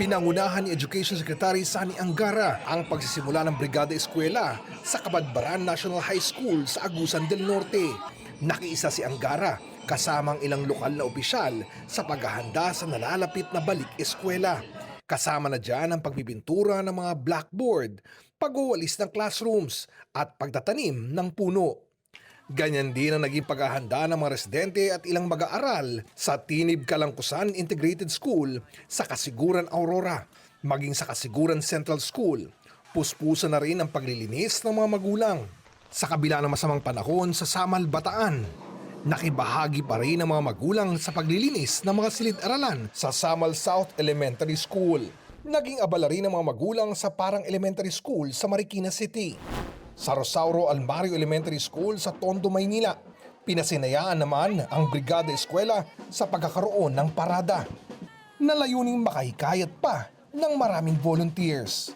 Pinangunahan ni Education Secretary Sani Angara ang pagsisimula ng Brigada Eskwela sa Kabadbaran National High School sa Agusan del Norte. Nakiisa si Angara kasamang ilang lokal na opisyal sa paghahanda sa nalalapit na balik eskwela. Kasama na dyan ang pagbibintura ng mga blackboard, pag-uwalis ng classrooms at pagtatanim ng puno. Ganyan din ang naging paghahanda ng mga residente at ilang mag-aaral sa Tinib Kalangkusan Integrated School sa Kasiguran Aurora, maging sa Kasiguran Central School. Puspusa na rin ang paglilinis ng mga magulang. Sa kabila ng masamang panahon sa Samal, Bataan, nakibahagi pa rin ang mga magulang sa paglilinis ng mga silid-aralan sa Samal South Elementary School. Naging abala rin ang mga magulang sa Parang Elementary School sa Marikina City. Sa Rosauro Almario Elementary School sa Tondo, Maynila, pinasinayaan naman ang Brigada Eskwela sa pagkakaroon ng parada na layuning makahikayat pa ng maraming volunteers.